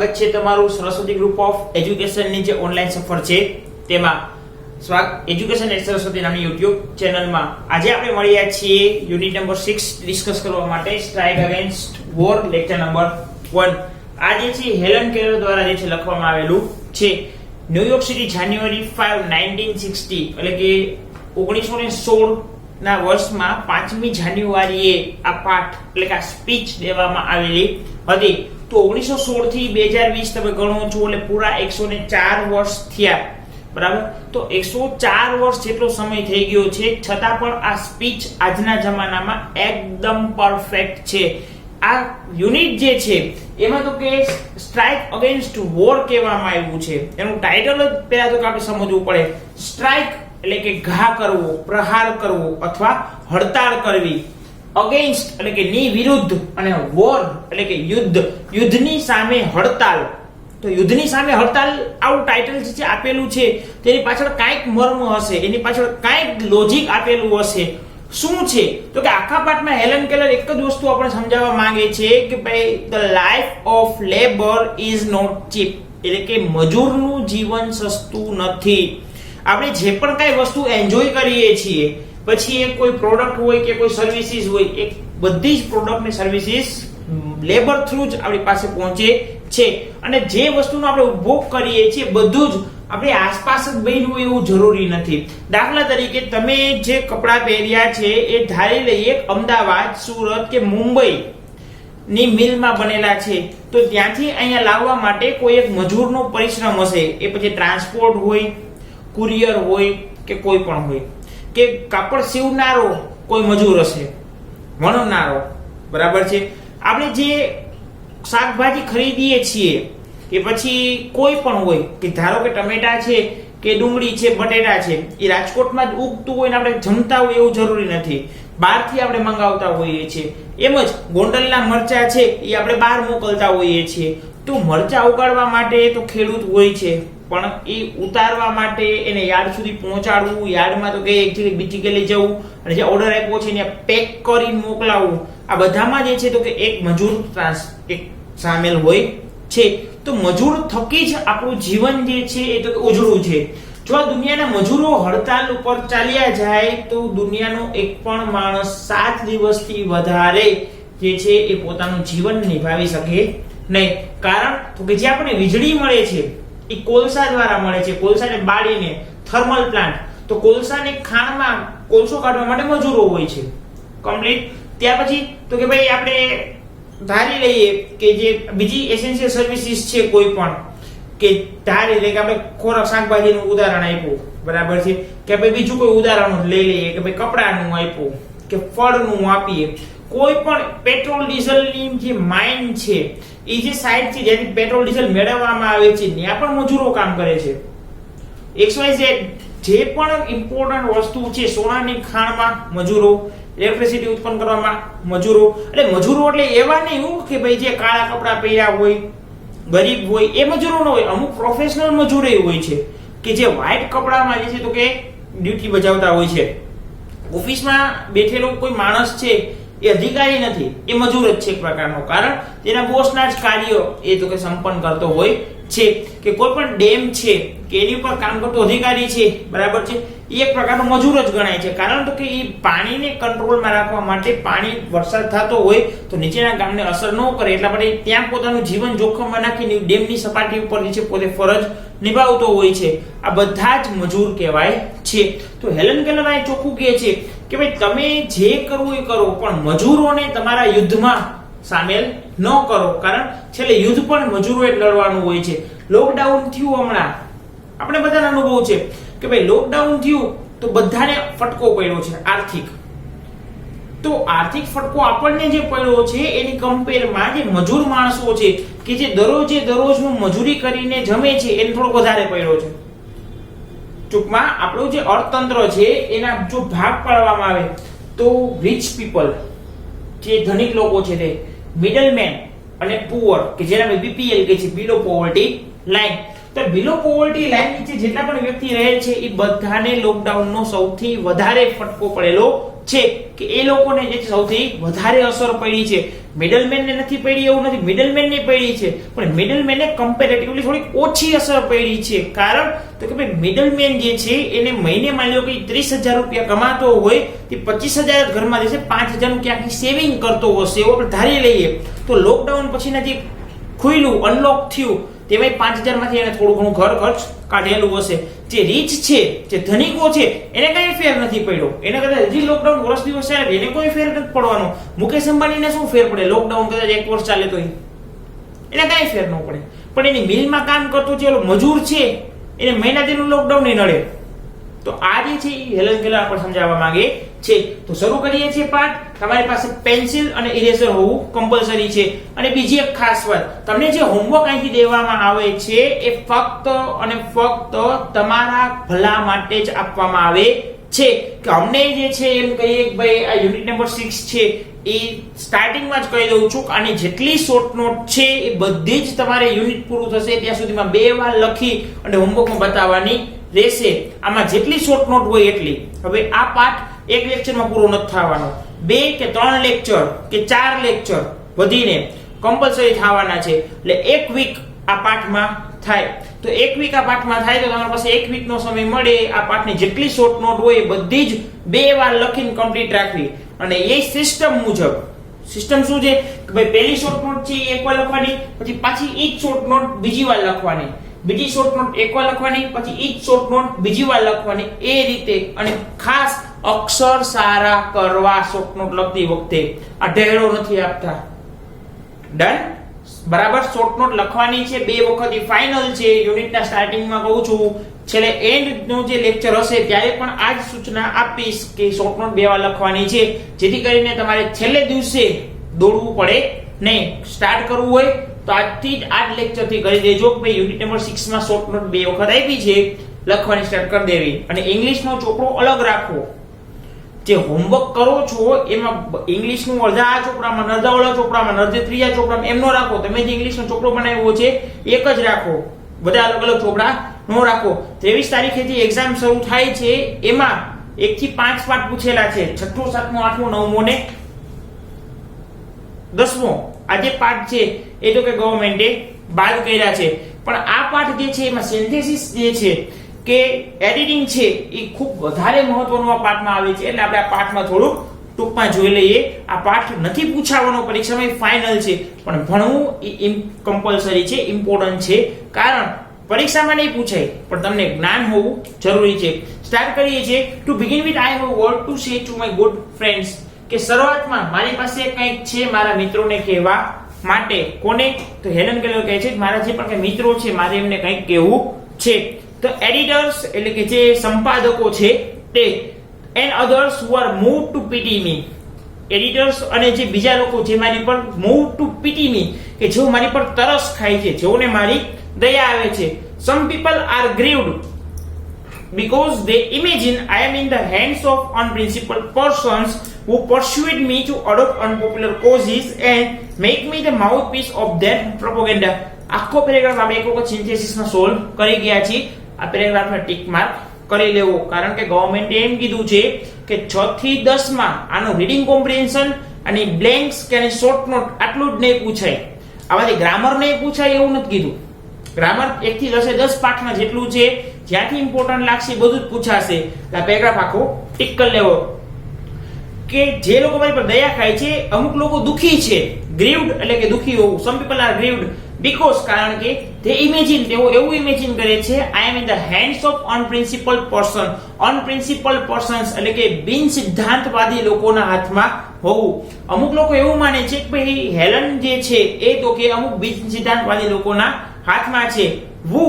સ્વાગત છે તમારું સરસ્વતી ગ્રુપ ઓફ એજ્યુકેશનની જે ઓનલાઈન સફર છે તેમાં એજ્યુકેશન એટ સરસ્વતી નામની યુટ્યુબ ચેનલમાં આજે આપણે મળ્યા છીએ યુનિટ નંબર 6 ડિસ્કસ કરવા માટે strike against war lecture number 1. આ જે છે હેલન કેલર દ્વારા જે છે લખવામાં આવેલું છે. ન્યુયોર્ક સિટી જાન્યુઆરી 5 1960 એટલે કે 1916 ના વર્ષમાં 5મી જાન્યુઆરીએ આ પાઠ એટલે કે આ સ્પીચ દેવામાં આવેલી હતી. તો 1916 થી 2020 તમે ગણો છો એટલે પૂરા 104 વર્ષ થયા, બરાબર. તો 104 વર્ષ જેટલો સમય થઈ ગયો છે, છતાં પણ આ સ્પીચ આજના જમાનામાં એકદમ પરફેક્ટ છે. આ યુનિટ જે છે એમાં તો કે સ્ટ્રાઇક અગેન્સ્ટ વોર કહેવામાં આવ્યું છે. એનું ટાઇટલ જ પહેલા તો આપણે સમજવું પડે. સ્ટ્રાઇક એટલે કે ઘા કરવો, પ્રહાર કરવો અથવા હડતાળ કરવી. અગેન્સ્ટ એટલે કે ની વિરુદ્ધ, અને વોર એટલે કે યુદ્ધ, યુદ્ધની સામે હડતાળ. તો યુદ્ધની સામે હડતાળ આવું ટાઇટલ જે આપેલું છે તેની પાછળ કાંઈક મર્મ હશે, એની પાછળ કાંઈક લોજિક આપેલું હશે. શું છે તો કે આખા પાઠમાં હેલન કેલર એક જ વસ્તુ આપણે સમજાવવા માંગે છે કે ભાઈ the life of labour is not cheap, એટલે કે મજૂરનું જીવન સસ્તું નથી. આપણે જે પણ કઈ વસ્તુ એન્જોય કરીએ છીએ, પછી એ કોઈ પ્રોડક્ટ હોય કે કોઈ સર્વિસીસ હોય, એ બધી જ પ્રોડક્ટ ને સર્વિસીસ લેબર થ્રુ જ આપણી પાસે પહોંચે છે. અને જે વસ્તુનો આપણે ઉપભોગ કરીએ છીએ બધું જ આપણી આસપાસ જ બન્યું એવું જરૂરી નથી. દાખલા તરીકે તમે જે કપડાં પહેર્યા છે એ ધારી લઈએ અમદાવાદ, સુરત કે મુંબઈ ની મિલમાં બનેલા છે, તો ત્યાંથી અહીંયા લાવવા માટે કોઈ એક મજૂરનો પરિશ્રમ હશે. એ પછી ટ્રાન્સપોર્ટ હોય, કુરિયર હોય કે કોઈ પણ હોય, કે કાપડ સીવનારો કોઈ મજૂર હશે, વણનારો, બરાબર છે. આપણે જે શાકભાજી ખરીદીએ છીએ કે પછી કોઈ પણ હોય, કે ધારો કે ટમેટા છે કે ડુંગળી છે, બટેટા છે, એ રાજકોટમાં જ ઉગતું હોય ને આપણે જમતા હોય એવું જરૂરી નથી. બહારથી આપણે મંગાવતા હોઈએ છીએ. એમ જ ગોંડલના મરચા છે એ આપણે બહાર મોકલતા હોઈએ છીએ. તો મરચા ઉગાડવા માટે તો ખેડૂત હોય છે, પણ એ ઉતારવા માટે એને યાર્ડ સુધી પહોંચાડવું, યાર્ડમાં તો કે એક જગ્યાએ બીજી જગ્યાએ લઈ જવું, અને જે ઓર્ડર આપ્યો છે એને પેક કરીને મોકલાવવું, આ બધામાં જે છે તો કે એક મજૂર એક સામેલ હોય છે. તો મજૂર થકી જ આપણું જીવન જે છે એ તો ઉજળું છે. જો આ દુનિયાના મજૂરો હડતાલ ઉપર ચાલ્યા જાય તો દુનિયાનો એક પણ માણસ 7 દિવસથી વધારે જે છે એ પોતાનું જીવન નિભાવી શકે નહીં. કારણ તો કે જે આપણને વીજળી મળે છે એ કોલસા દ્વારા મળે છે. કોલસાને બાળીને થર્મલ પ્લાન્ટ, તો કોલસાની ખાણમાં કોલસો કાઢવા માટે મજૂરો હોય છે કમ્પ્લીટ. ત્યાર પછી તો કે ભાઈ આપણે ધારી લઈએ કે જે બીજી એસેન્શિયલ સર્વિસીસ છે કોઈ પણ, કે ધારી લઈએ કે આપણે ખોરાક શાકભાજીનું ઉદાહરણ આપ્યું, બરાબર છે, કે ભાઈ બીજું કોઈ ઉદાહરણ લઈ લઈએ કે ભાઈ કપડાનું આપ્યું કે ફળનું આપીએ. કોઈ પણ પેટ્રોલ ડીઝલની જે માઇન છે એ જે સાઇટ છે જ્યાંથી પેટ્રોલ ડીઝલ મેળવવામાં આવે છે ત્યાં પણ મજૂરો કામ કરે છે. XYZ જે પણ ઇમ્પોર્ટન્ટ વસ્તુ છે, સોનાની ખાણમાં મજૂરો, ઇલેક્ટ્રિસિટી ઉત્પન્ન કરવામાં મજૂરો. એટલે મજૂરો એટલે એવા નહીં કે ભાઈ જે કાળા કપડા પહેર્યા હોય, ગરીબ હોય, એ મજૂરો ન હોય. અમુક પ્રોફેશનલ મજૂરો હોય છે કે જે વ્હાઇટ કપડામાં જે છે તો કે ડ્યુટી બજાવતા હોય છે. ઓફિસમાં બેઠેલો કોઈ માણસ છે એ અધિકારી નથી, એ મજૂર જ છે એક પ્રકારનો. કારણ તેના બોસના જ કાર્ય એ તો કે સંપન્ન કરતો હોય છે. કે કોઈ પણ ડેમ છે કે એની ઉપર કામ કરતો અધિકારી છે, બરાબર છે, એ એક પ્રકારનો મજૂર જ ગણાય છે. કારણ તો કે એ પાણીને કંટ્રોલમાં રાખવા માટે, પાણી વરસાદ થતો હોય તો નીચેના ગામને અસર ન કરે એટલા માટે ત્યાં પોતાનું જીવન જોખમમાં નાખીને ડેમની સપાટી ઉપર નીચે પોતે ફરજ નિભાવતો હોય છે. આ બધા જ મજૂર કહેવાય છે. તો હેલન કેલર આ ચોખ્ખું કહે છે કે ભાઈ તમે જે કરવું એ કરો, પણ મજૂરોને તમારા યુદ્ધમાં સામેલ ન કરો. કારણ છેલ્લે યુદ્ધ પણ મજૂરોએ લડવાનું હોય છે. લોકડાઉન થયું હમણાં, આપણે બધાનો અનુભવ છે કે ભાઈ લોકડાઉન થયું તો બધાને ફટકો પડ્યો છે આર્થિક. તો આર્થિક ફટકો આપણને જે પડ્યો છે એની કમ્પેરમાં જે મજૂર માણસો છે કે જે દરરોજનું મજૂરી કરીને જમે છે એને થોડો વધારે પડ્યો છે. ટૂંકમાં આપણું જે અર્થતંત્ર છે એના જો ભાગ પાડવામાં આવે તો રિચ પીપલ, જે ધનિક લોકો છે તે, મિડલમેન અને પુઅર કે જેને BPL કહે છે, બિલો પોવર્ટી લાઈન. તો બિલો પોવર્ટી લાઈન નીચે જેટલા પણ વ્યક્તિ રહે છે એ બધાને લોકડાઉનનો સૌથી વધારે ફટકો પડેલો છે, કે એ લોકોને જે સૌથી વધારે અસર પડી છે. મિડલમેન ને નથી પડી એવું નથી, મિડલમેન ને પડી છે, પણ મિડલમેન ને કમ્પેરેટિવલી થોડી ઓછી અસર પડી છે. કારણ તો કે ભાઈ મિડલમેન જે છે એને મહિને માની લો કે 30,000 રૂપિયા કમાતો હોય તે 25,000 જ ઘરમાં દેશે, 5,000 નું ક્યાંક સેવિંગ કરતો હશે એવું આપણે ધારી લઈએ. તો લોકડાઉન પછીના જે ખુલ્યું અનલોક થયું તેમાં 5,000 માંથી એને થોડું ઘણું ઘર ખર્ચ કાઢેલું હશે. જે રીચ છે, જે ધનિકો છે એને કઈ ફેર નથી પડ્યો, એને કદાચ હજી લોકડાઉન વર્ષ દિવસ ચાલે એને કોઈ ફેર નથી પડવાનો. મુકેશ અંબાણીને શું ફેર પડે, લોકડાઉન કદાચ 1 વર્ષ ચાલે તો એને કઈ ફેર ન પડે, પણ એની મિલમાં કામ કરતો જે મજૂર છે એને મહિના દીનું લોકડાઉન નહીં નડે. તો આ જે છે એ હેલન કેલર આપણે સમજાવવા માંગે છે. તો શરૂ કરીએ છીએ પાઠ. તમારી પાસે પેન્સિલ અને ઇરેઝર હોવું કમ્પલસરી છે. અને બીજી એક ખાસ વાત, તમને જે હોમવર્ક અહીંથી દેવામાં આવે છે એ ફક્ત અને ફક્ત તમારા ભલા માટે જ આપવામાં આવે છે. કે અમને જે છે એમ કહીએ કે ભાઈ આ યુનિટ નંબર 6 છે એ સ્ટાર્ટિંગમાં જ કહી દઉં છું કે આની જેટલી શોર્ટ નોટ છે એ બધી જ તમારે યુનિટ પૂરું થશે ત્યાં સુધીમાં 2 વાર લખી અને હોમવર્કમાં બતાવવાની રહેશે. આમાં જેટલી શોર્ટ નોટ હોય એટલી. હવે આ પાઠ એક લેક્ચરમાં પૂરો નથી થવાનો, 2 કે 3 લેક્ચર કે 4 લેક્ચર વધીને કમ્પલસરી થવાના છે. એટલે 1 વીક આ પાઠમાં થાય. તો 1 વીક આ પાઠમાં થાય તો તમારી પાસે 1 વીક નો સમય મળે આ પાઠની જેટલી શોર્ટ નોટ હોય બધી જ 2 વાર લખીને કમ્પ્લીટ રાખવી. અને એ સિસ્ટમ મુજબ, સિસ્ટમ શું છે કે ભાઈ પહેલી શોર્ટ નોટ છે એ 1 વાર લખવાની, પછી પાછી એ જ શોર્ટ નોટ બીજી વાર લખવાની, બીજી શોર્ટ નોટ 1 વાર લખવાની, પછી એ જ શોર્ટ નોટ બીજી વાર લખવાની, એ રીતે. અને ખાસ અક્ષર સારા કરવા શોર્ટ નોટ લખતી વખતે આ ઢેરો નથી આપતા. ડન? બરાબર. શોર્ટ નોટ લખવાની છે 2 વખત, એ ફાઇનલ છે. યુનિટના સ્ટાર્ટિંગમાં કહું છું, છેલ્લે એન્ડ નો જે લેક્ચર હશે ત્યારે પણ આ જ સૂચના આપીશ કે શોર્ટ નોટ 2 વાર લખવાની છે, જેથી કરીને તમારે છેલ્લે દિવસે દોડવું પડે નહીં. સ્ટાર્ટ કરવું હોય તો આજથી જ આ લેક્ચર થી કરી દેજો કે ભાઈ યુનિટ નંબર 6 માં શોર્ટ નોટ 2 વખત આપી છે, લખવાની સ્ટાર્ટ કરી દેવી. અને ઇંગ્લિશનો ચોપડો અલગ રાખવો. જે હોમવર્ક કરો છો એમાં ઇંગ્લિશનું અડધા આ ચોપડામાં, અડધા ઓલા ચોપડામાં, અડધા ત્રીજા ચોપડામાં એમ ન રાખો. તમે જે ઇંગ્લિશનો ચોપડો બનાવ્યો છે એક જ રાખો, બધા અલગ અલગ ચોપડા ન રાખો. 23 તારીખેથી એક્ઝામ શરૂ થાય છે, એમાં 1 થી 5 પાઠ પૂછેલા છે, 6ઠ્ઠો 7મો 8મો 9મો ને 10મો. આ જે પાઠ છે એ તો કે ગવર્મેન્ટે બાદ કર્યા છે, પણ આ પાઠ જે છે એમાં સિન્થેસિસ જે છે કે એડિટિંગ છે એ ખૂબ વધારે મહત્વનો આ પાઠમાં આવે છે. એટલે આપણે આ પાઠમાં થોડુંક ટૂંકમાં જોઈ લઈએ. આ પાઠ નથી પૂછાવાનો પરીક્ષામાં, ફાઇનલ છે, પણ ભણવું એ કમ્પલસરી છે, ઇમ્પોર્ટન્ટ છે. કારણ પરીક્ષામાં નહીં પૂછાય પણ તમને જ્ઞાન હોવું જરૂરી છે. સ્ટાર્ટ કરીએ છીએ. Two begin with I have a word to say to my good friends. કે શરૂઆતમાં મારી પાસે કંઈક છે મારા મિત્રોને કહેવા માટે. કોને? તો હેલન કેલર કહે છે કે મારા જે પણ કે મિત્રો છે મારે એમને કંઈક કહેવું છે. તો એડિટર્સ એટલે કે જે સંપાદકો છે તે, and others who are move to PT me. Editors અને જે બીજા લોકો જે મારી પર મૂવ ટુ પીટી મી, કે જેઓ મારી પર તરસ ખાય છે, જેઓને મારી દયા આવે છે. Some people are grieved because they imagine I am in the hands of unprincipled persons who persuade me to adopt unpopular causes and make me the mouthpiece of their propaganda. આખો પેરેગ્રાફ આપણે એક વખત સિન્થેસિસમાં solve કરી ગયા છીએ. આ પેરેગ્રાફને tick mark કરી લેવો, કારણ કે ગવર્મેન્ટે એમ કીધું છે કે 6 થી 10 માં આનો રીડિંગ કોમ્પ્રિહેન્શન અને બ્લેન્ક્સ કે શોર્ટ નોટ આટલું જ નહીં પૂછાય. આમાંથી ગ્રામર નહીં પૂછાય એવું નથી કીધું. ગ્રામર 1 થી 10 પાઠમાં જેટલું છે, જ્યાંથી ઇમ્પોર્ટન્ટ લાગશે બધું જ પૂછાશે. આ પેરેગ્રાફ આખો ટિક કરી લેવો. કે જે લોકો મારી પર દયા ખાય છે, અમુક લોકો દુખી છે, ગ્રીવડ એટલે કે દુખી હોવું. Some people are grieved because કારણ કે તે ઇમેજિન, તેઓ એવું ઇમેજિન કરે છે I am in the hands of unprincipled person. Unprincipled persons એટલે કે બિન સિદ્ધાંતવાદી લોકોના હાથમાં હોવું. અમુક લોકો એવું માને છે કે ભાઈ હેલન જે છે એ તો કે અમુક બિન સિદ્ધાંતવાદી લોકોના હાથમાં છે. who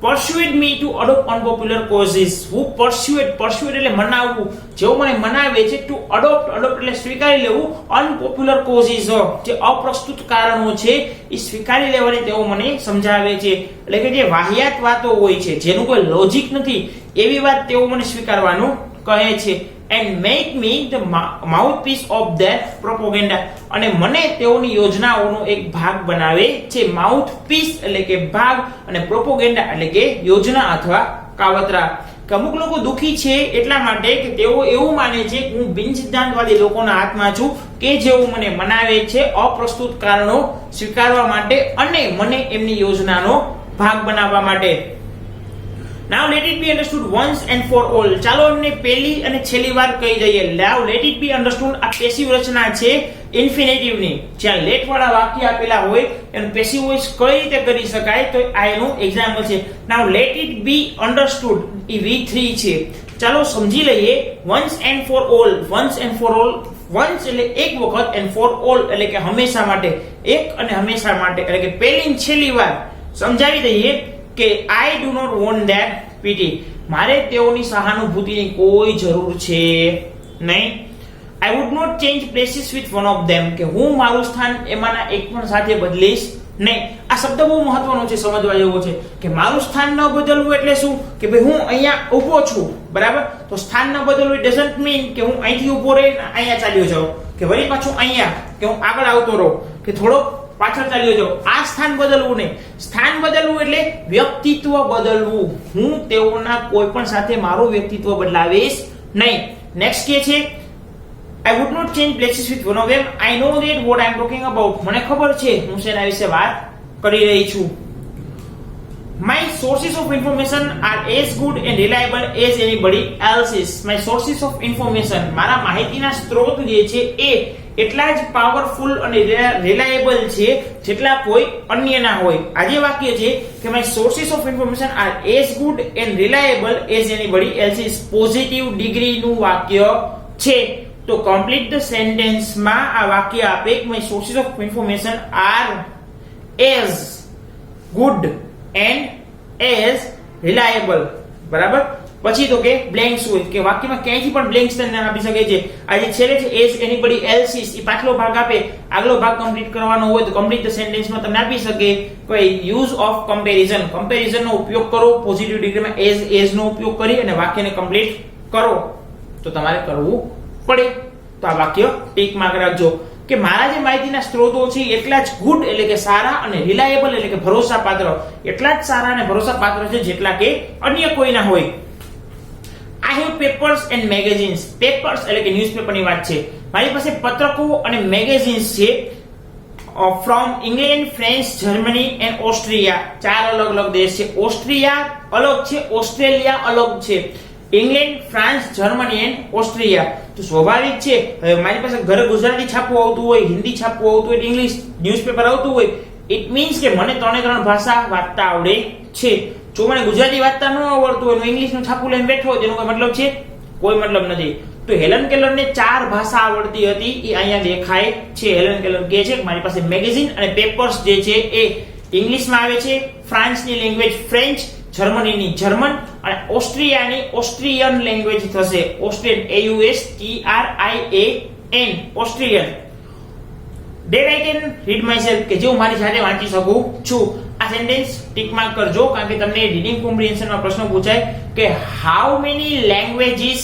persuade me to adopt unpopular causes. who persuade એટલે મનાવવું, જેઓ મને મનાવે છે to adopt એટલે સ્વીકારી લેવું, unpopular causes જે અપ્રસ્તુત કારણો છે એ સ્વીકારી લેવાની તેઓ મને સમજાવે છે. એટલે કે જે વાહિયાત વાતો હોય છે, જેનું કોઈ લોજિક નથી, એવી વાત તેઓ મને સ્વીકારવાનું કહે છે. and make me the mouthpiece of their propaganda. અને મને તેઓની યોજનાઓનો એક ભાગ બનાવે છે. માઉથપીસ એટલે કે ભાગ અને પ્રોપોગેન્ડા એટલે કે યોજના અથવા કાવતરા. કે અમુક લોકો દુઃખી છે એટલા માટે કે તેઓ એવું માને છે કે હું બિન સિદ્ધાંતવાદી લોકોના હાથમાં છું કે જેઓ મને મનાવે છે અપ્રસ્તુત કારણો સ્વીકારવા માટે અને મને એમની યોજનાનો ભાગ બનાવવા માટે. Now let it be understood once and for all. ચાલો એમને પહેલી અને છેલ્લી વાર કહી દઈએ. Now let it be understood આ પેસિવ રચના છે ઇન્ફિનિટિવ ની. જ્યાં લેટ વાળા વાક્ય આપેલા હોય એનું પેસિવ વોઇસ કઈ રીતે કરી શકાય તો આ એનું એક્ઝામ્પલ છે. Now let it be understood A V3 છે. ચાલો સમજી લઈએ once and for all. once and for all, once એટલે એક વખત and for all એટલે કે હંમેશા માટે, એક અને હંમેશા માટે એટલે કે પહેલી અને છેલ્લી વાર સમજાવી દઈએ કે I do not want that pity. મારે તેઓની સહાનુભૂતિની કોઈ જરૂર છે નહીં. I would not change places with one of them. કે હું મારું સ્થાન એમાંના એક પણ સાથે બદલીશ નહીં. આ શબ્દ બહુ મહત્વનો છે, સમજવા જેવો છે કે મારું સ્થાન ન બદલવું એટલે શું કે ભાઈ હું અહીંયા ઊભો છું, બરાબર, તો સ્થાન ન બદલવું it doesn't mean કે હું અહીંથી ઊભો રહીને અહીંયા ચાલ્યો જાઉં કે વળી પાછું અહીંયા કે હું આગળ આવતો રહું કે થોડો પાછળ ચાલ્યો જાઉં. આ સ્થાન બદલવું નહીં. સ્થાન બદલવું એટલે વ્યક્તિત્વ બદલવું. હું તેઓના કોઈ પણ સાથે મારું વ્યક્તિત્વ બદલાવીશ નહીં. નેક્સ્ટ કે છે I would not change places with one of them. I know that what I am talking about. મને ખબર છે હું શેના વિશે વાત કરી રહી છું. My sources of information are as good and reliable as anybody else's. My sources of information, મારા માહિતીના સ્ત્રોત જે છે એ એટલા જ પાવરફુલ અને રિલાયેબલ છે જેટલા કોઈ અન્યના હોય. આ જે વાક્ય છે કે my sources of information are as good and reliable as anybody else's positive ડિગ્રીનું વાક્ય છે. તો કમ્પ્લીટ ધ સેન્ટેન્સ માં આ વાક્ય આપે કે my sources of information are as good and as reliable, બરાબર. પછી તો કે બ્લેન્ક્સ હોય કે વાક્યમાં ક્યાંયથી પણ બ્લેન્ક્સ તમને આપી શકે છે. આ જે છેલ્લે છે as anybody else's એ પાછલો ભાગ આપે, આગલો ભાગ કમ્પ્લીટ કરવાનો હોય તો કમ્પ્લીટ ધ સેન્ટેન્સ માં તમને આપી શકે કોઈ યુઝ ઓફ કમ્પેરિઝન. કમ્પેરિઝન નો ઉપયોગ કરો પોઝિટિવ ડિગ્રીમાં as નો ઉપયોગ કરી અને વાક્યને કમ્પ્લીટ કરો તો તમારે કરવું પડે. તો આ વાક્ય ટીક માર્ક રાખજો કે મારા જે માહિતીના સ્ત્રોતો છે એટલા જ ગુડ એટલે કે સારા અને રિલાયેબલ એટલે કે ભરોસાપાત્ર એટલા જ સારા અને ભરોસાપાત્ર છે જેટલા કે અન્ય કોઈના હોય. I have papers and magazines. Papers એટલે કે ન્યૂઝપેપરની વાત છે. મારી પાસે પત્રકો અને મેગેઝિન્સ છે from England, France, Germany and Austria. ચાર અલગ અલગ દેશ છે. ઓસ્ટ્રિયા અલગ છે, ઓસ્ટ્રેલિયા અલગ છે. England, France, Germany and Austria. તો સ્વાભાવિક છે હવે મારી પાસે ઘરે ગુજરાતી છાપવું આવતું હોય, હિન્દી છાપવું આવતું હોય, ઇંગ્લિશ ન્યૂઝપેપર આવતું હોય, ઇટ મીન્સ કે મને ત્રણ ભાષા વાંચતા આવડે છે. જો મને ગુજરાતી વાંચતા ન આવડતું હોય, ઇંગ્લિશનું છાપું લઈને બેઠો હોય તેનો કોઈ મતલબ છે? કોઈ મતલબ નથી. તો હેલન કેલરને ચાર ભાષા આવડતી હતી એ અહીંયા દેખાય છે. હેલન કેલર કહે છે કે મારી પાસે મેગેઝિન અને પેપર્સ જે છે એ ઇંગ્લિશમાં આવે છે, ફ્રાન્સની લેંગ્વેજ ફ્રેન્ચ, જર્મનીની જર્મન અને ઓસ્ટ્રિયાની ઓસ્ટ્રિયન લેંગ્વેજ થશે. Austrian AUSTRIAN Austrian. That I can read myself કે જે હું મારી જાતે વાંચી શકું છું. આ સેન્ટેન્સ ટિક માર્ક કરજો કારણ કે તમને રીડિંગ કોમ્પ્રિહેન્શનમાં પ્રશ્ન પૂછાય કે how many languages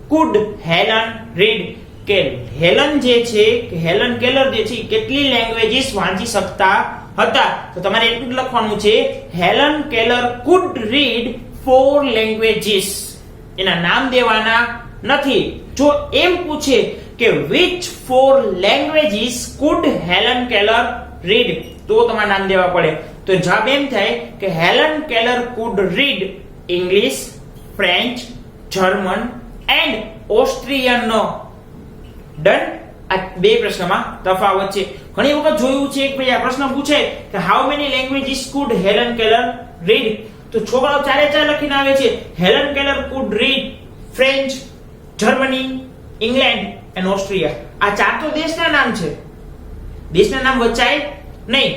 could Helen read. કે હેલન જે છે કે હેલન કેલર જે છે કેટલી લેંગ્વેજીસ વાંચી શકતા હતા. તો તમારે એટલું જ લખવાનું છે Helen Keller could read 4 languages. એના નામ દેવાના નથી. જો એમ પૂછે કે which 4 languages could Helen Keller read તો તમારે નામ દેવા પડે. તો જવાબ એમ થાય કે Helen Keller could read English, French, German and Austrian. Done. આ બે પ્રશ્નમાં તફાવત છે. ઘણી વખત જોયું છે કે ભાઈ આ પ્રશ્ન પૂછે કે how many languages food Helen Keller read, તો છોકરાઓ ચારે ચાર લખીને આવે છે Helen Keller food read French, Germany, England and Austria. આ ચાર તો દેશના નામ છે. દેશના નામ વંચાય નહીં,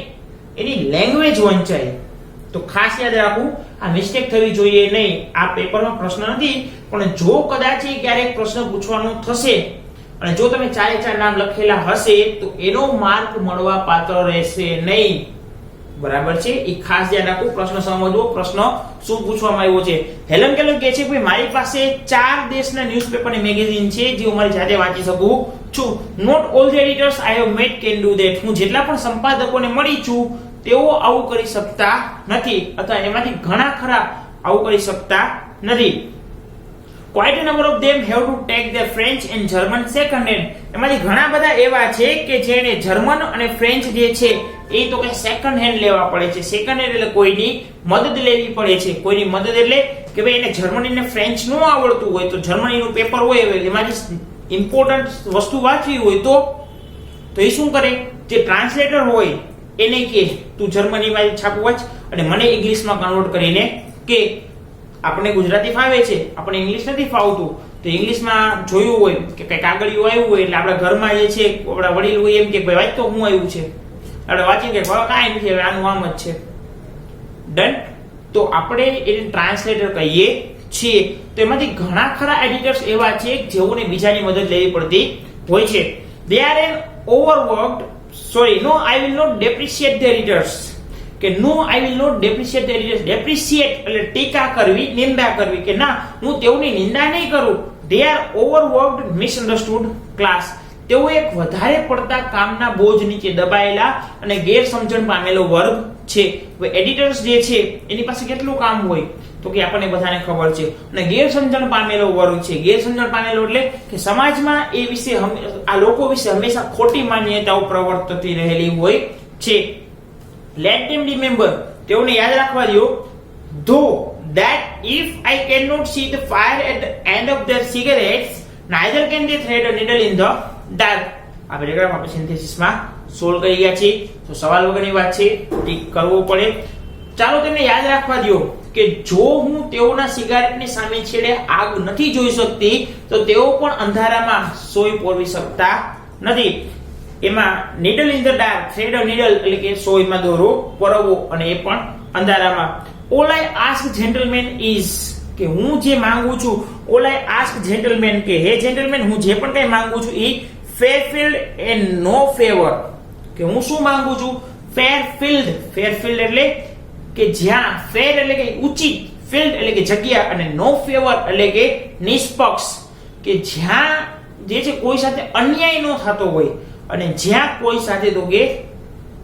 એની લેંગ્વેજ વંચાય. તો ખાસ યાદ રાખવું આ મિસ્ટેક થવી જોઈએ નહીં. આ પેપરમાં પ્રશ્ન નથી પણ જો કદાચ ક્યારેક પ્રશ્ન પૂછવાનું થશે અને જો તમે ચારે ચાર નામ લખેલા હશે તો એનો માર્ક મળવા પાત્ર રહેશે નહીં. બરાબર છે? એ ખાસ ધ્યાન રાખવું. પ્રશ્ન સમજવો, પ્રશ્ન શું પૂછવામાં આવ્યો છે. હેલન કેલર કહે છે કે મારી પાસે 4 દેશના ન્યૂઝપેપર અને મેગેઝિન છે જે હું મારી જાતે વાંચી શકું છું. Not all the editors I have met can do that. હું જેટલા પણ સંપાદકોને મળી છું તેઓ આવું કરી શકતા નથી અથવા એમાંથી ઘણા ખરા આવું કરી શકતા નથી. Quite a number of them have to take their French and German second hand. એમાંથી ઘણા બધા એવા છે કે જેને જર્મન અને ફ્રેન્ચ જે છે એ તો કે સેકન્ડ હેન્ડ લેવા પડે છે. સેકન્ડ હેન્ડ એટલે કોઈની મદદ લેવી પડે છે. કોઈની મદદ એટલે કે ભાઈ એને જર્મની ને ફ્રેન્ચ ન આવડતું હોય તો જર્મનીનું પેપર હોય એમાંથી ઇમ્પોર્ટન્ટ વસ્તુ વાંચવી હોય તો એ શું કરે, જે ટ્રાન્સલેટર હોય એને કે તું જર્મનીમાં છાપું વાંચ અને મને ઇંગ્લિશમાં કન્વર્ટ કરીને કે આપણે ગુજરાતી ફાવે છે, આપણે ઇંગ્લિશ નથી ફાવતું, તો ઇંગ્લિશમાં જોયું હોય કે કઈ કાગળિયું આવ્યું હોય એટલે આપણા ઘરમાં જે છે આપણા વડીલ હોય એમ કે ભાઈ વાંચ તો હું આવ્યું છે, આપણે વાંચી કે કાંઈ નથી હવે આનું આમ જ છે. ડન. તો આપણે એને ટ્રાન્સલેટર કહીએ છીએ. તો એમાંથી ઘણા ખરા એડિટર્સ એવા છે જેઓને બીજાની મદદ લેવી પડતી હોય છે. They are an overworked, no, I will not depreciate the editors. કે no I will not depreciate the editors. Depreciate એટલે ટીકા કરવી, નિંદા કરવી, કે ના હું તેઓની નિંદા નહીં કરું. They are overworked, misunderstood class. તેઓ એક વધારે પડતા કામના બોજ નીચે દબાયેલા અને ગેરસમજણ પામેલો વર્ગ છે. હવે એડિટર્સ જે છે એની પાસે કેટલું કામ હોય તો કે આપણને બધાને ખબર છે, અને ગેરસમજણ પામેલો વર્ગ છે. ગેરસમજણ પામેલો એટલે કે સમાજમાં એ વિશે આ લોકો વિશે હંમેશા ખોટી માન્યતાઓ પ્રવર્તતી રહેલી હોય છે. Let them remember, તેઓને યાદ રાખવા દો, though that if I cannot see the fire at the end of their cigarettes, neither can they thread a needle in the dark. આ પેરેગ્રાફ આપણે સિન્થેસિસમાં સોલ્વ કરી ગયા છે. તો સવાલ વગરની વાત છે, ટીક કરવો પડે. ચાલો તેમને યાદ રાખવા દો કે જો હું તેઓના સિગારેટની સામે છેડે આગ નથી જોઈ શકતી તો તેઓ પણ અંધારામાં સોય પોરવી શકતા નથી. એમાં needle in the dark, thread a needle એટલે કે સોયમાં દોરો પરવો અને એ પણ અંધારામાં. All I ask gentleman is, કે હું જે માંગુ છું, ઓલ આઈ આસ્ક જેન્ટલમેન કે હે જેન્ટલમેન હું જે પણ કઈ માંગુ છું ઈ ફેરફિલ્ડ એન્ડ નો ફેવર, કે હું શું માંગુ છું ફેરફિલ્ડ. ફેરફિલ્ડ એટલે કે જ્યાં, ફેર એટલે કે ઉચિત, ફિલ્ડ એટલે કે જગ્યા, અને નો ફેવર એટલે કે નિષ્પક્ષ, કે જ્યાં જે છે કોઈ સાથે અન્યાય ન થતો હોય અને જ્યાં કોઈ સાથે તો કે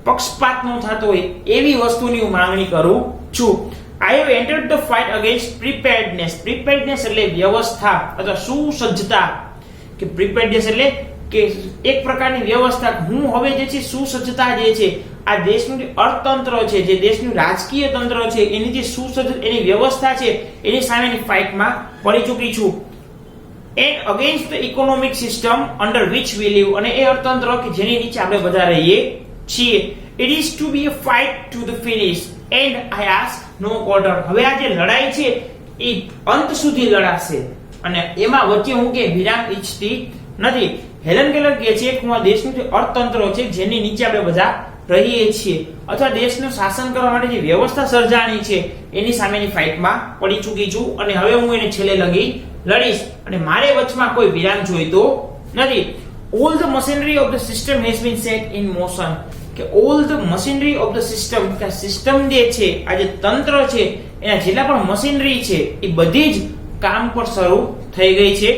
પક્ષપાત ન થતો હોય એવી વસ્તુની હું માંગણી કરું છું. I have entered the fight against preparedness. preparedness એટલે વ્યવસ્થા અથવા સુસજ્જતા, કે preparedness એટલે કે એક પ્રકારની વ્યવસ્થા. હું હવે જે છે સુસજ્જતા જે છે આ દેશનું જે અર્થતંત્ર છે, જે દેશનું રાજકીય તંત્ર છે એની જે સુસજ્જ એની વ્યવસ્થા છે એની સામેની ફાઇટમાં પડી ચૂકી છું. And against the economic system under which we live, અને એ અર્થતંત્ર કે જેની નીચે આપણે બધા રહીએ છીએ. It is to be a fight to the finish and I ask no quarter. હવે આ જે લડાઈ છે એ અંત સુધી લડાશે અને એમાં વચ્ચે હું કે વિરામ ઈચ્છતી નથી. હેલન કેલર કહે છે કે હું આ દેશનું જે અર્થતંત્ર છે જેની નીચે આપણે બધા રહીએ છીએ અથવા દેશનું શાસન કરવા માટે જે વ્યવસ્થા સર્જાણી છે એની સામેની ફાઇટમાં પડી ચૂકી છું અને હવે હું એને છેલ્લે લગી લડીશ અને મારે વચમાં કોઈ વિરામ જોઈતો નથી. All the machinery of the system has been set in motion. કે all the machinery of the system, કે સિસ્ટમ જે છે આ જે તંત્ર છે એના જેટલા પણ મશીનરી છે એ બધી જ કામ પર શરૂ થઈ ગઈ છે.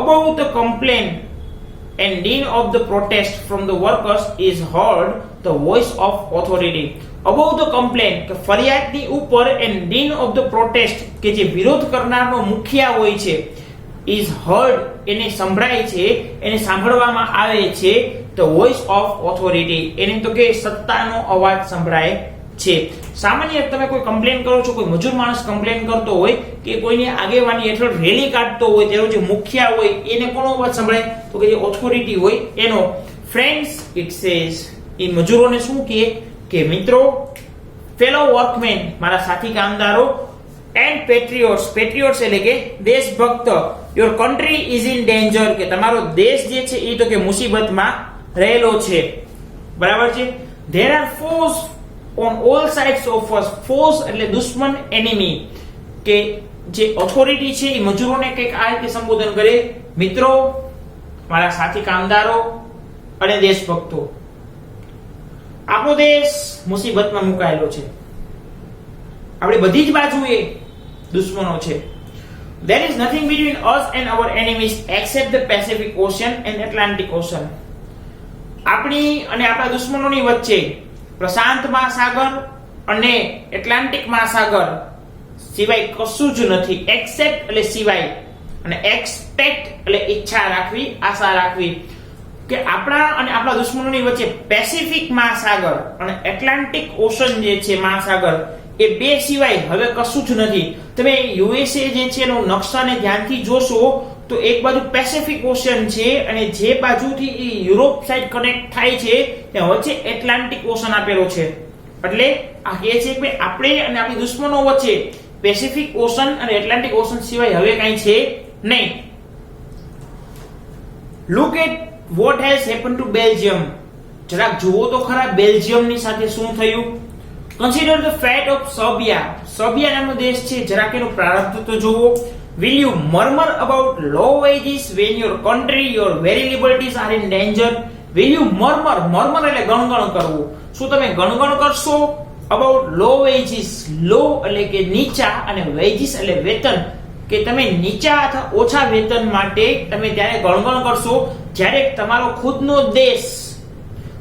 Above the complaint and din of the protest from the workers is heard the voice of authority. Above the complaint કે ફરિયાદની ઉપર and din of the protest કે જે વિરોધ કરનારનો મુખિયા હોય છે is heard એને સંભળાય છે, એને સાંભળવામાં આવે છે. the voice of authority એને તો કે સત્તાનો અવાજ સંભળાય છે. સામાન્ય તમે કોઈ કમ્પ્લેન કરો છો, કોઈ મજૂર માણસ કમ્પ્લેન કરતો હોય કે કોઈની આગેવાની હેઠળ રેલી કાઢતો હોય તેનો જે મુખિયા હોય એને કોનો અવાજ સંભળાય તો કે જે ઓથોરિટી હોય એનો. ફ્રેન્ડ્સ ઇટ સેઝ, એ મજૂરોને શું કહે કે મિત્રો, ફેલો વર્કમેન મારા સાથી કામદારો, એન્ડ પેટ્રિયોટ્સ, પેટ્રિયોટ્સ એટલે કે દેશભક્ત, your country is in danger કે તમારો દેશ જે છે એ તો કે મુસીબતમાં રહેલો છે. બરાબર છે. There are force on all sides of us. Force એટલે દુશ્મન, એનિમી, કે જે ઓથોરિટી છે એ મજૂરોને કંઈક આ રીતે સંબોધન કરે, મિત્રો, મારા સાથી કામદારો અને દેશભક્તો, આપણો દેશ મુસીબતમાં મુકાયેલો છે, આપણી બધી જ બાજુએ દુશ્મનો છે. There is nothing between us and our enemies except the Pacific Ocean and Atlantic Ocean. આપણી અને આપણા દુશ્મનોની વચ્ચે પ્રશાંત મહાસાગર અને એટલાન્ટિક મહાસાગર સિવાય કશું જ નથી. એક્સેપ્ટ એટલે સિવાય અને એક્સપેક્ટ એટલે ઈચ્છા રાખવી, આશા રાખવી કે આપણા અને આપણા દુશ્મનોની વચ્ચે પેસિફિક મહાસાગર અને એટલાન્ટિક ઓશન જે છે મહાસાગર એ બે સિવાય હવે કશું જ નથી. તમે યુએસએ જે છે એનો નકશાને ધ્યાનથી જોશો તો એક બાજુ પેસિફિક ઓશન છે અને જે બાજુથી યુરોપ સાઈડ કનેક્ટ થાય છે ત્યાં વચ્ચે એટલાન્ટિક ઓશન આપેલો છે. એટલે આ કહે છે કે આપણે અને આપણી દુશ્મનો વચ્ચે પેસિફિક ઓશન અને એટલાન્ટિક ઓશન સિવાય હવે કંઈ છે નહીં. Look at what has happen to Belgium. જરાક જુઓ તો ખરા બેલ્જિયમની સાથે શું થયું. Consider the fate of Serbia. Serbia નામનો દેશ છે, જરાક એનો પ્રારબ્ધ તો જુઓ. Will you murmur about low wages when your country, your very liberties are in danger? Will you murmur? Murmur એટલે ગણગણ કરવું. શું તમે ગણગણ કરશો about low wages? low એટલે કે નીચા અને wages એટલે વેતન, કે તમે નીચા અથવા ઓછા વેતન માટે તમે ત્યારે ગણગણ કરશો જ્યારે તમારો ખુદનો દેશ,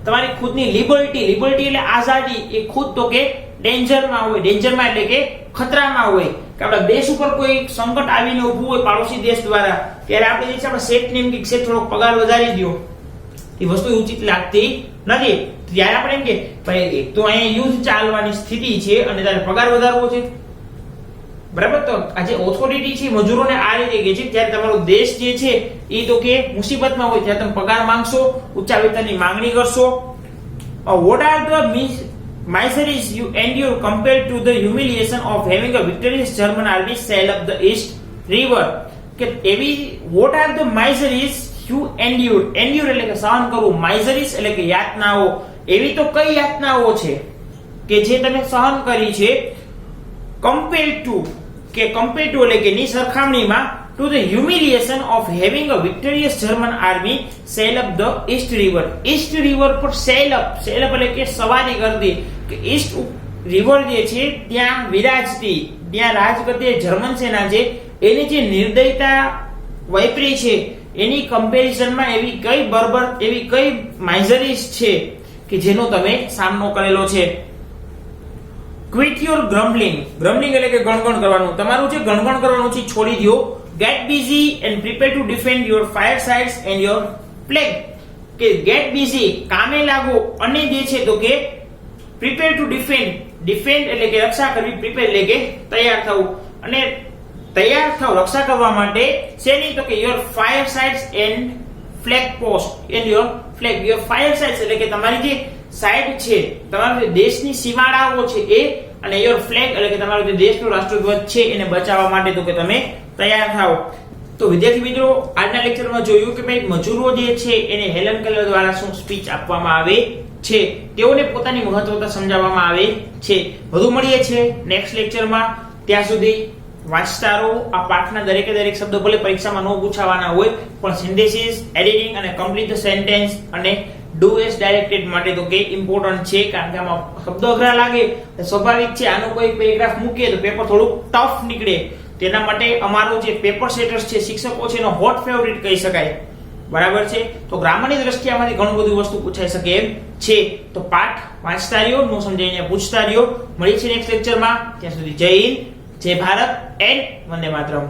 તમારી ખુદની લિબર્ટી એટલે આઝાદી એ ખુદ તો કે ડેન્જરમાં હોય. ડેન્જરમાં એટલે કે ખતરામાં હોય કે આપણા દેશ ઉપર કોઈ સંકટ આવીને ઊભું હોય પાડોશી દેશ દ્વારા, ત્યારે આપણે જે છે આપણે શેઠને એમ કે શેઠ થોડોક પગાર વધારી દો, એ વસ્તુ ઉચિત લાગતી નથી. ત્યારે આપણે એમ કે ભાઈ એક તો અહીંયા યુદ્ધ ચાલવાની સ્થિતિ છે અને તારે પગાર વધારવો છે, બરાબર. તો આજે ઓથોરિટી છે મજૂરોને આ રીતે કહે છે જ્યારે તમારો દેશ જે છે એ તો કે મુસીબતમાં હોય ત્યારે તમે પગાર માંગશો, ઊંચા વેતનની માંગણી કરશો. What are the miseries you endure compared to the humiliation of having a victorious German army sail up the East River? કે એવી what are the miseries you endure? endure એટલે કે સહન કરવું, miseries એટલે કે યાતનાઓ. એવી તો કઈ યાતનાઓ છે કે જે તમે સહન કરી છે. compared to એટલે કે ની સરખામણીમાં to the humiliation of having a victorious German army sail up the East River. East River પર sail up એટલે કે સવારી કરતી, કે ઈસ્ટ રિવર જે છે ત્યાં વિરાજતી, ત્યાં રાજ કરતી જર્મન સેના છે એની જે નિર્દયતા વાપરી છે એની કમ્પેરિઝનમાં એવી કઈ બર્બર, એવી કઈ માઇઝરીસ છે કે જેનો તમે સામનો કરેલો છે. Quit your ગ્રમ્બલિંગ. ગ્રમ્બલિંગ એટલે કે ગણગણ કરવાનું. તમારું જે ગણગણ કરવાનું છે છોડી દો. Get busy and prepare to defend your firesides and your flag. કે get busy કામે લાગો અને જે છે તો કે prepare to defend એટલે કે રક્ષા કરવી, prepare એટલે કે તૈયાર થવું, અને તૈયાર થાવ રક્ષા કરવા માટે શેની તો કે your firesides and flag post and your flag. your firesides એટલે કે તમારી જે સાઈડ છે, તમારા જે દેશની સીમાડાઓ છે એ, અને your flag એટલે કે તમારો જે દેશનો રાષ્ટ્રધ્વજ છે એને બચાવવા માટે તો કે તમે તૈયાર થાઓ. તો વિદ્યાર્થી મિત્રો આજના લેક્ચરમાં જોયું કે ભાઈ મજૂરો જે છે એને હેલન કેલર દ્વારા શું સ્પીચ આપવામાં આવે છે, તેઓને પોતાની મહત્વતા સમજાવવામાં આવે છે. વધુ મળીએ છે નેક્સ્ટ લેક્ચરમાં. ત્યાં સુધી વાંચતા રહો. આ પાઠના દરેકે દરેક શબ્દો ભલે પરીક્ષામાં ન પૂછાવાના હોય પણ સિન્થેસિસ, એડિટિંગ અને કમ્પ્લીટ ધ સેન્ટેન્સ અને ડુ એસ ડાયરેક્ટેડ માટે તો કે ઇમ્પોર્ટન્ટ છે, કારણ કે આમાં શબ્દો અઘરા લાગે સ્વાભાવિક છે. આનો કોઈ પેરેગ્રાફ મૂકીએ તો પેપર થોડું ટફ નીકળે. તેના માટે અમારો જે પેપર સેટર્સ છે શિક્ષકો છે એનો હોટ ફેવરિટ કહી શકાય, બરાબર છે. તો ગ્રામરની દ્રષ્ટિએ આમાંથી ઘણું બધું વસ્તુ પૂછાઈ શકે એમ છે. તો પાઠ વાંચતા રહ્યો, નો સમજાઈને પૂછતા રહ્યો. મળી છે નેક્સ્ટ લેક્ચરમાં. ત્યાં સુધી જય હિન્દ, જય ભારત એન્ડ વંદે માતરમ.